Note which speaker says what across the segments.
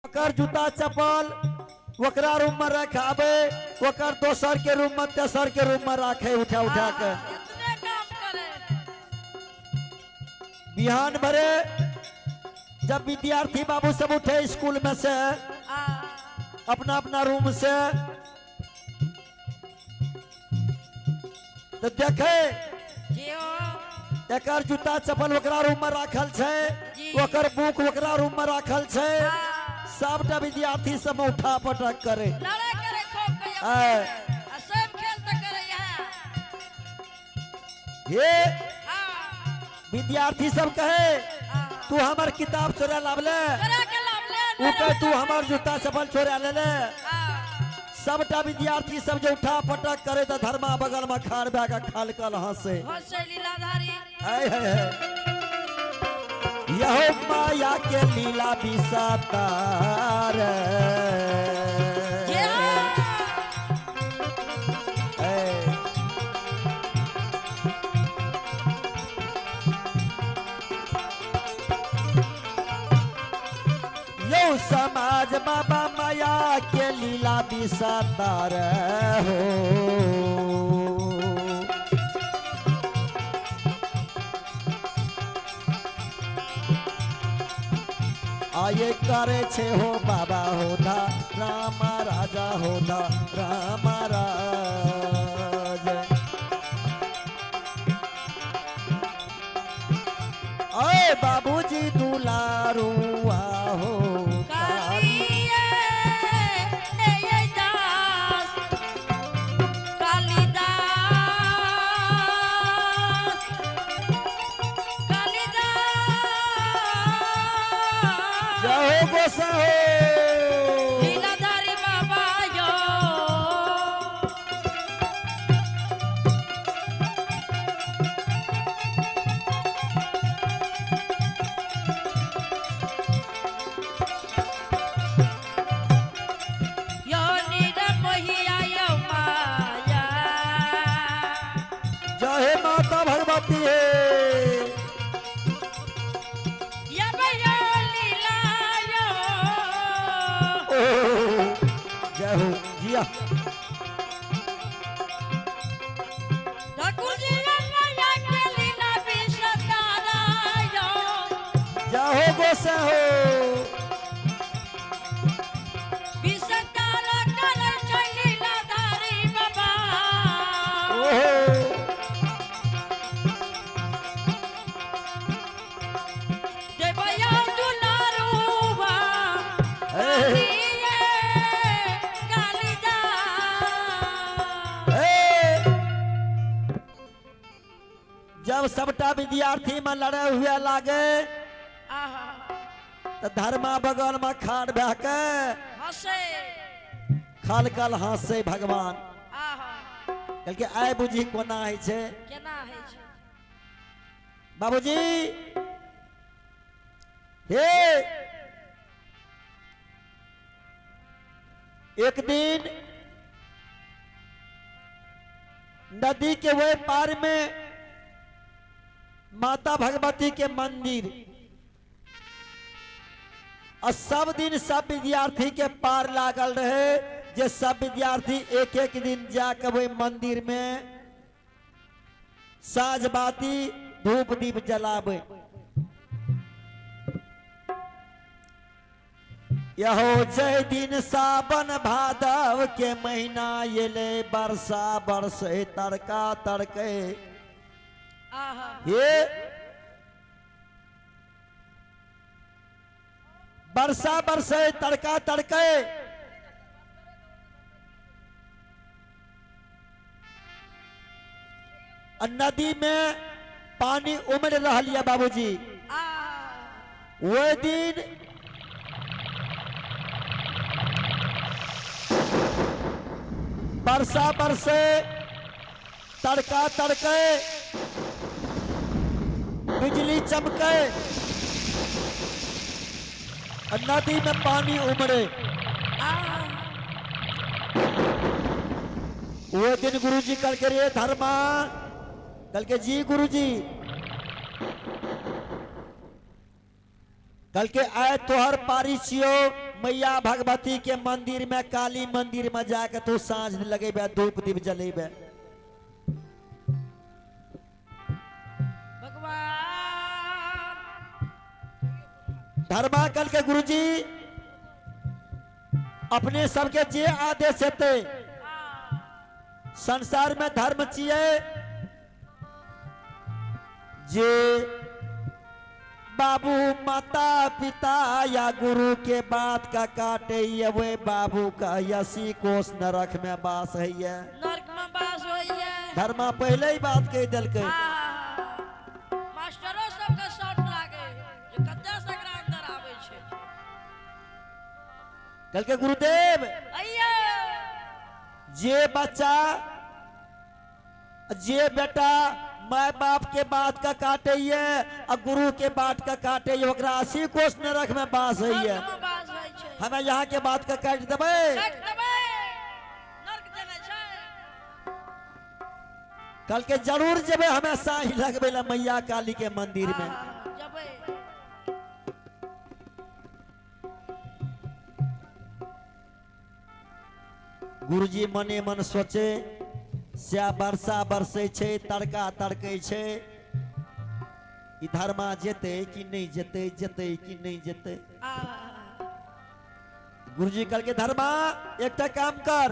Speaker 1: ओकर जूता चप्पल ओकरा रूम में रखाबे, ओकर दोसर के रूम में तेसर के रूम में रखे उठा उठा के बिहान भरे जब विद्यार्थी बाबू सब उठे स्कूल में से अपना अपना रूम से तो देखे एकर जूता चप्पल ओकरा रूम में रखल छे, ओकर बुक ओकरा रूम में रखल छे, सबटा विद्यार्थी सब उठा पटक करे ये विद्यार्थी सब कहे तू हमार किताब चोरा लावले, तू हमार जूता चप्पल चोरा ले ले। सबटा विद्यार्थी सब जो उठा पटक करे तो धर्मा बगल में खाड़ बैग खाल कल हंसे यहो माया के लीला बिसातार यो समाज बाबा माया के लीला बिसातार हो आये करे छे हो बाबा होधा रामा राजा होधा रामा राज आए बाबूजी दुलारुआ हो
Speaker 2: लीलाधारी बाबा यो यो नीर महिया यो माया
Speaker 1: जय माता भगवती है जिया
Speaker 2: ठाकुर जी माया के लीला बिसातारा यो
Speaker 1: जाहो गोसा हो
Speaker 2: बिसातारा कर लीलाधारी बाबा देवया दुलारुवा
Speaker 1: जब सबटा विद्यार्थी में लड़े हुए लागे तो धर्मा बगल में खाड़ बह के खल कल हंसे भगवान कल के आय बुझी कोना है छे बाबूजी हे एक दिन नदी के वे पार में माता भगवती के मंदिर और सब दिन सब विद्यार्थी के पार लागल रहे जे सब विद्यार्थी एक एक दिन जाकर वे मंदिर में साँझ बाती धूप दीप जलावे यहो जय दिन सावन भादव के महीना ये ले बरसा बरसे तड़का तड़के ये बरसा बरसे तड़का तड़के नदी में पानी उमड़ रहा है बाबूजी वो दिन बरसा बरसे तड़का तड़के बिजली चमके नदी में पानी उमड़े वो दिन गुरुजी कल के रे धर्मा कल के जी गुरुजी कल के आए तोहर पारी छियो मैया भगवती के मंदिर में, काली मंदिर में जाके तू साँझ लगेबे, धूप दीप जलेबे।
Speaker 2: भगवान
Speaker 1: धर्माकल के गुरुजी अपने सबके जे आदेश हेते, संसार में धर्म चाहिए जे बाबू माता पिता या गुरु के बात का काटे, ये वे बाबू का 80 कोस नरक में बास है।
Speaker 2: नरक में बास होइए।
Speaker 1: धर्मा पहले ही बात कह दिल के।
Speaker 2: मास्टरों सबके शॉट लागे जो कद्दा सकरा अंदर आवे छे।
Speaker 1: कल के गुरुदेव
Speaker 2: अइयो
Speaker 1: जे बच्चा जे बेटा माँ बाप के बात का काटे ये और गुरु के बात का काटे ये, ओकरा 80 कोस नरक में बास है।
Speaker 2: नरक में बास होय छे।
Speaker 1: हमें यहाँ के बात का काट देबे,
Speaker 2: काट देबे, नरक देने छे।
Speaker 1: कल के जरूर जेबे हमें साँझ लगबे ला मैया काली के मंदिर में।
Speaker 2: जबे
Speaker 1: गुरुजी मने मन सोचे, स्या वर्षा बरसे छे, तड़का तड़के छे, ई धर्मा जेते कि नहीं जेते, जेते कि नहीं जेते। गुरुजी कल के धर्मा एक काम कर,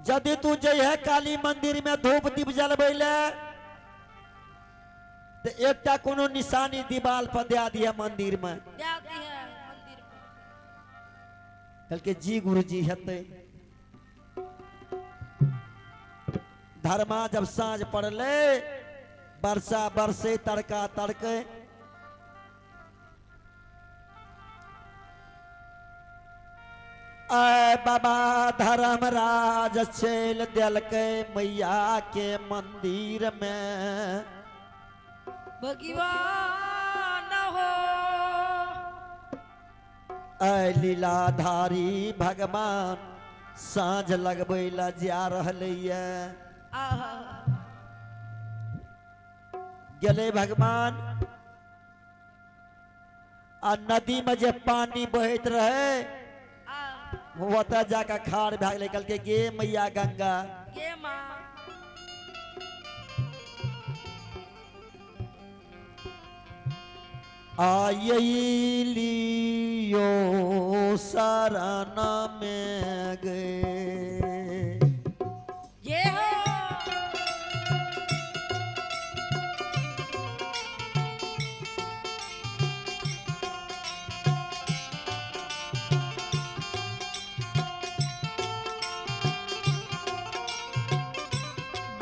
Speaker 1: यदि तू जइहे काली मंदिर में धूप दीप जलबैले तो एकटा कोनो निशानी दीवाल पर दे दिया मंदिर में। कल के जी गुरुजी हेते। धर्मा जब साँझ पड़ले, वर्षा बरसे, तड़का तड़के, बाबा धर्मराज चल दिल के मैया के मंदिर में।
Speaker 2: भगवान हो
Speaker 1: लीलाधारी भगवान साँझ लगबे ला जा रहले गेले भगवान। आ नदी में जे पानी बहत रहे वो जाकर खाड़ भाग ले। कल के गे मैया गंगा,
Speaker 2: गे माँ
Speaker 1: आई लियो शरण में गए।
Speaker 2: ये हो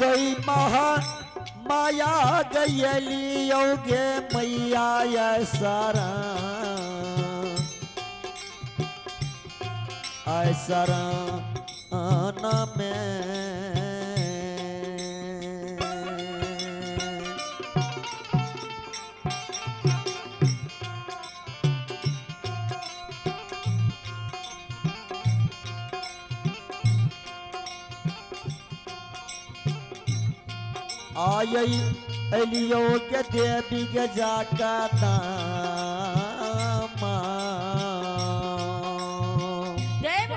Speaker 1: गई माया गयलियो गे मैया शरण में। आई अलियो के देवी के जाका दामा।
Speaker 2: देव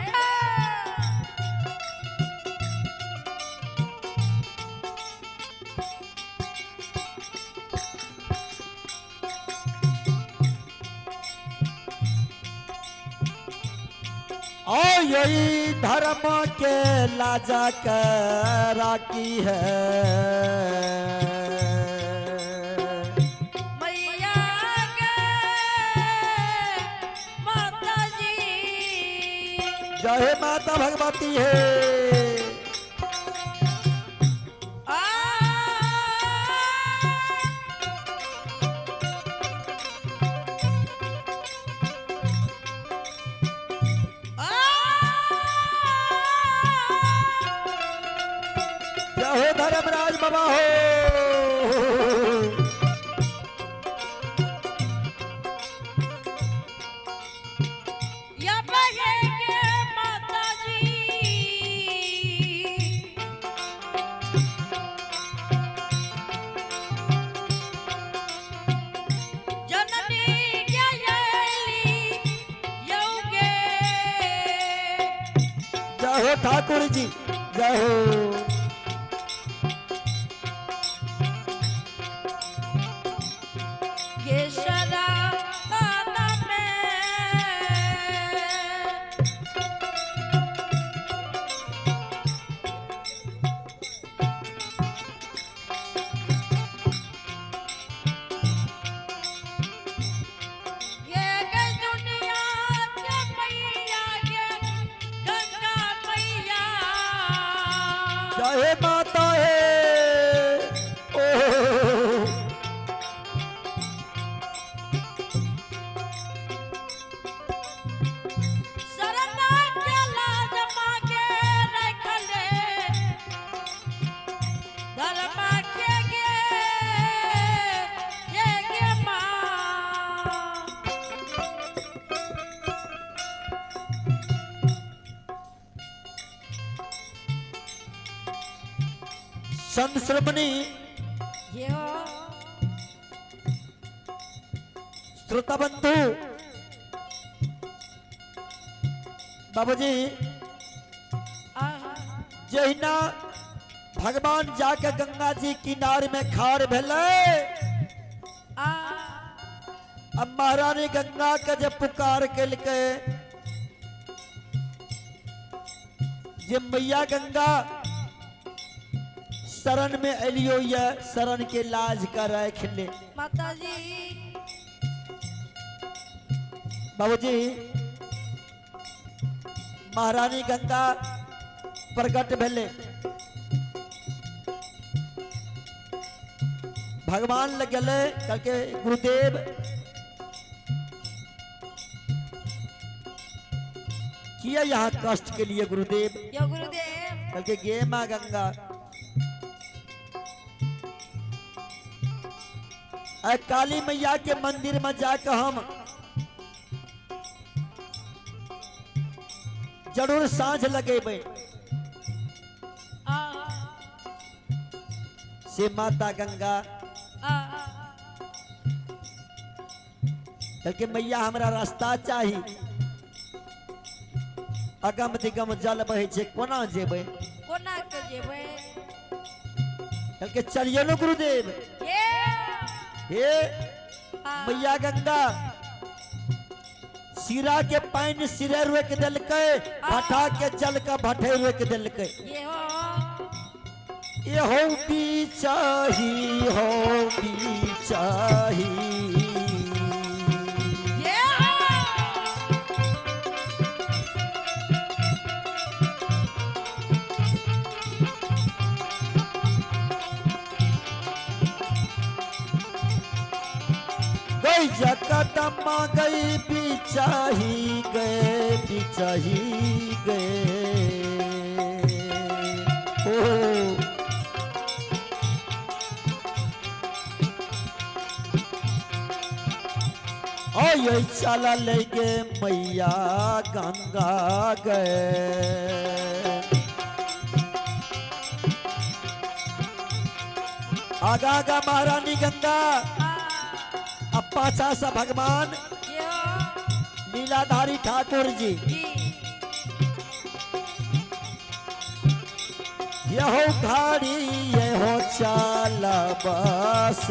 Speaker 1: यही धर्म के लाजा कर राखी है।
Speaker 2: मैया के माता जी
Speaker 1: जय माता भगवती है। हो धर्मराज बाबा हो।
Speaker 2: या बहे के माता जी जननी के
Speaker 1: जय हो ठाकुर जी, जय हो।
Speaker 2: ये शराना में ये गई दुनिया के मैया, ये गंगा मैया।
Speaker 1: जय हे माता है ओ
Speaker 2: शरणा के लाज मांगे रखले, धर्म के ये माँ।
Speaker 1: संत श्रमणी
Speaker 2: ये हो
Speaker 1: श्रोता बंधु बाबूजी, जहिना भगवान जाके गंगा जी किनारे में खाड़ भेले, अब महारानी गंगा के जब पुकार के के जे मैया गंगा शरण में एलियो, ये शरण के लाज कर रखे
Speaker 2: माता जी।
Speaker 1: बाबूजी, महारानी गंगा प्रकट भेले, भगवान लगले करके गुरुदेव किया यहाँ कष्ट के लिए गुरुदेव,
Speaker 2: यो गुरुदेव।
Speaker 1: करके गे माँ गंगा काली मैया के मंदिर में जाकर हम जरूर सांझ लगेबे से माता गंगा, करके मैया हमरा रास्ता चाहिए, अगम दिगम जल बहे छे कोना जेबे,
Speaker 2: कोना के जेबे,
Speaker 1: करके चलिए लो गुरुदेव। हे मैया गंगा सिरा के पानी सिरे रोक दिलके, भटा के जल का भटे रोक दिलके। ये हो भी चाही, हो भी चाही। गई जकदमा गई बिचाही गए, बिचाही गए ओ ये चला ले गे मैया गंगा गए। आगा आगा महारानी गंगा, अब पाछा सा भगवान लीलाधारी ठाकुर जी। यहो घाड़ी यहो चाल बस,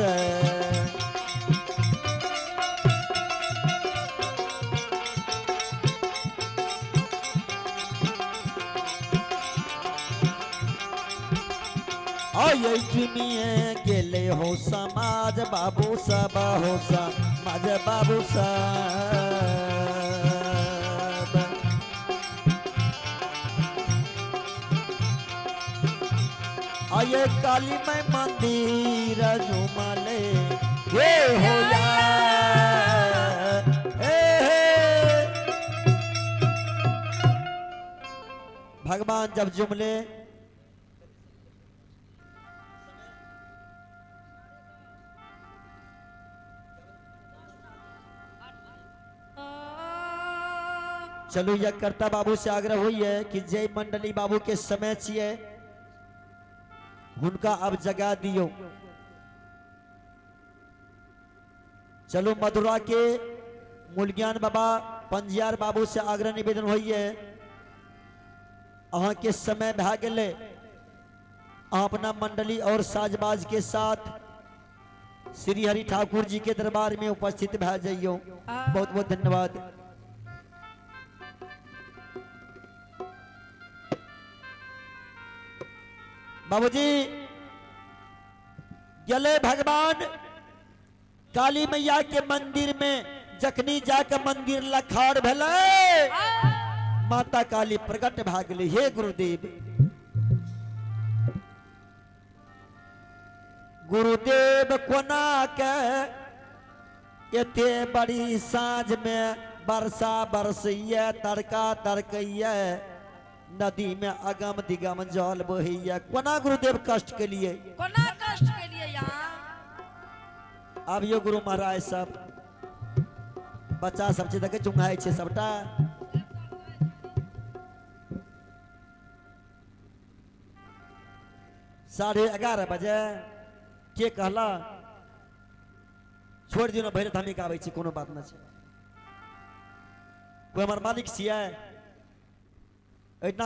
Speaker 1: ये चुनिए गेले हो समाज बाबू सब, हो समाज बाबू सब। ये काली में मंदिर झुमले ये हो भगवान जब जुमले चलो यह कर्ता बाबू से आग्रह हुई है कि जय मंडली बाबू के समय चाहिए, उनका अब जगा दियो। चलो मधुरा के मूलज्ञान बाबा पंजियार बाबू से आग्रह निवेदन हुई है अहाँ के समय भा गेले अपना मंडली और साजबाज के साथ श्री हरि ठाकुर जी के दरबार में उपस्थित भा जाइयो। बहुत बहुत धन्यवाद। बाबूजी गले भगवान काली मैया के मंदिर में जखनी जाकर मंदिर लखाड़ भले माता काली प्रकट भागले। हे गुरुदेव, गुरुदेव कोना के एते बड़ी साँझ में बरसा बरसैया तड़का तड़कैया नदी में अगम दिगम जल बहैया। कोना गुरुदेव कष्ट के लिए,
Speaker 2: कोना कष्ट के लिए यहाँ।
Speaker 1: अब यो गुरु महाराज सब बच्चा सब चीज देखे चुंगाई छे सबटा। साढ़े 11 बजे के कहला छोड़ दियो ना भैर हम आबै छी, कोनो बात ना छै। कोई हमार मालिक छियै एतना